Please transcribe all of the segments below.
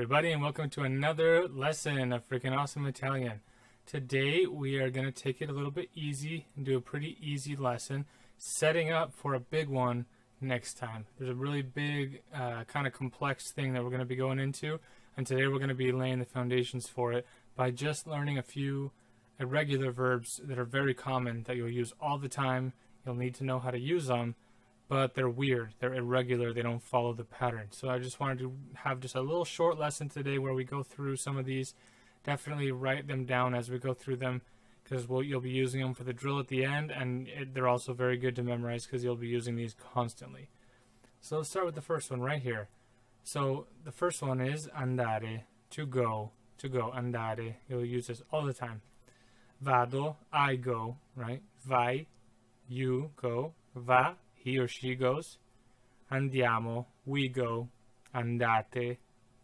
everybody, and welcome to another lesson of Freaking Awesome Italian. Today we are going to take it a little bit easy and do a pretty easy lesson, setting up for a big one next time. There's a really big, kind of complex thing that we're going to be going into, and today we're going to be laying the foundations for it by just learning a few irregular verbs that are very common that you'll use all the time. You'll need to know how to use them, but they're weird, they're irregular, they don't follow the pattern. So I just wanted to have just a little short lesson today where we go through some of these. Definitely write them down as we go through them, because you'll be using them for the drill at the end, and they're also very good to memorize because you'll be using these constantly. So let's start with the first one right here. So the first one is andare, to go, andare. You'll use this all the time. Vado, I go, right? Vai, you go. Va, he or she goes. Andiamo, we go. Andate,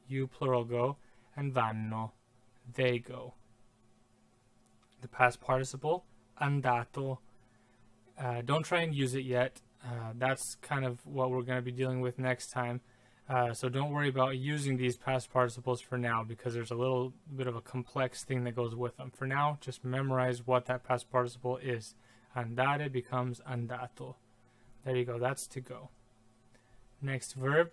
you plural go. And vanno, they go. The past participle, andato. Don't try and use it yet. That's kind of what we're going to be dealing with next time. So don't worry about using these past participles for now, because there's a little bit of a complex thing that goes with them. For now, just memorize what that past participle is. Andare becomes andato. There you go, that's to go. Next verb,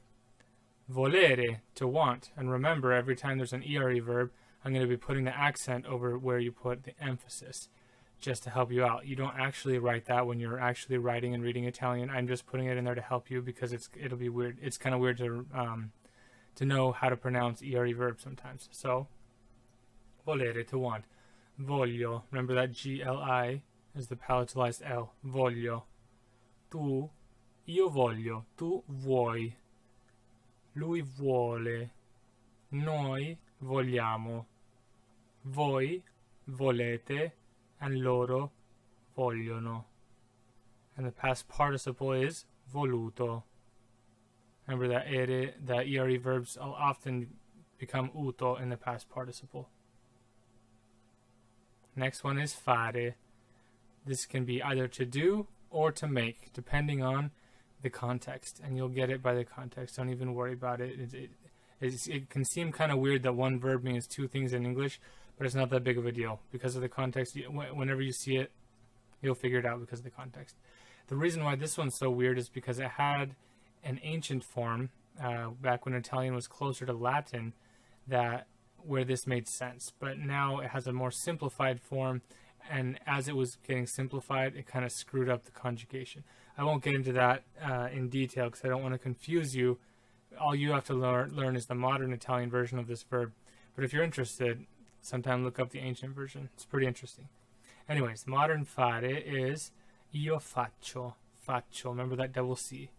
volere, to want. And remember, every time there's an ERE verb, I'm going to be putting the accent over where you put the emphasis, just to help you out. You don't actually write that when you're actually writing and reading Italian. I'm just putting it in there to help you, because it'll be weird. It's kind of weird to know how to pronounce ERE verbs sometimes. So, volere, to want. Voglio, remember that GLI is the palatalized L. Voglio. Tu, io voglio. Tu vuoi. Lui vuole. Noi vogliamo. Voi volete. And loro vogliono. And the past participle is voluto. Remember that ERE verbs will often become uto in the past participle. Next one is fare. This can be either to do or to make, depending on the context. And you'll get it by the context. Don't even worry about it. It can seem kind of weird that one verb means two things in English, but it's not that big of a deal. Because of the context, whenever you see it, you'll figure it out because of the context. The reason why this one's so weird is because it had an ancient form, back when Italian was closer to Latin, where this made sense. But now it has a more simplified form, and as it was getting simplified, it kind of screwed up the conjugation. I won't get into that in detail because I don't want to confuse you. All you have to learn is the modern Italian version of this verb. But if you're interested, sometime look up the ancient version. It's pretty interesting. Anyways, modern fare is io faccio. Faccio. Remember that double C.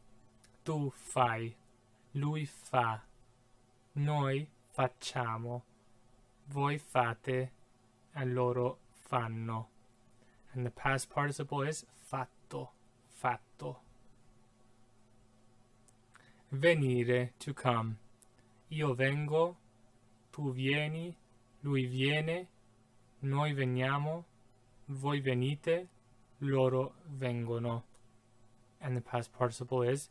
Tu fai. Lui fa. Noi facciamo. Voi fate. And loro fanno. And the past participle is fatto. Fatto. Venire, to come. Io vengo. Tu vieni. Lui viene, noi veniamo, voi venite, loro vengono. And the past participle is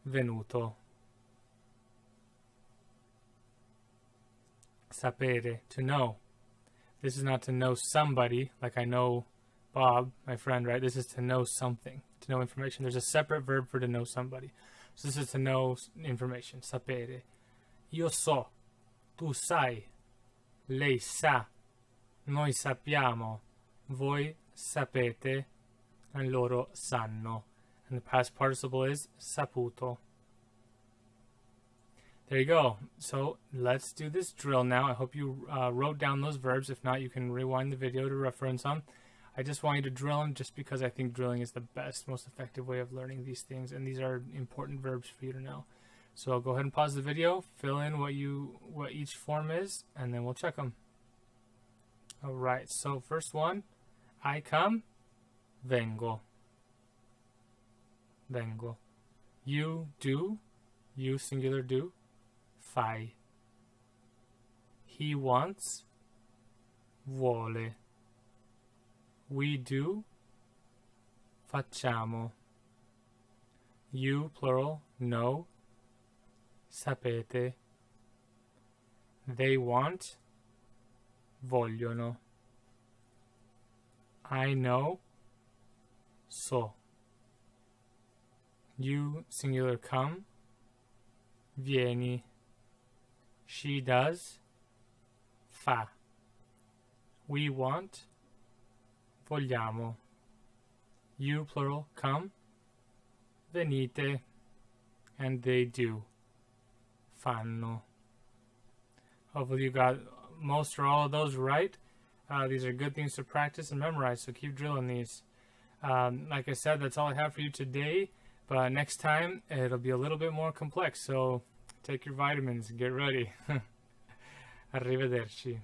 venuto. Sapere, to know. This is not to know somebody, like I know Bob, my friend, right? This is to know something, to know information. There's a separate verb for to know somebody. So this is to know information. Sapere. Io so, tu sai. Lei sa, noi sappiamo, voi sapete, and loro sanno. And the past participle is saputo. There you go. So let's do this drill now. I hope you wrote down those verbs. If not, you can rewind the video to reference them. I just want you to drill them just because I think drilling is the best, most effective way of learning these things. And these are important verbs for you to know. So I'll go ahead and pause the video, fill in what each form is, and then we'll check them. All right, so first one, I come, vengo. Vengo. You do, you singular do, fai. He wants, vuole. We do, facciamo. You, plural, know, sapete. They want. Vogliono. I know. So. You, singular, come. Vieni. She does. Fa. We want. Vogliamo. You, plural, come. Venite. And they do. Fanno. Hopefully you got most or all of those right. These are good things to practice and memorize, so keep drilling these. Like I said, that's all I have for you today. But next time, it'll be a little bit more complex, so take your vitamins and get ready. Arrivederci.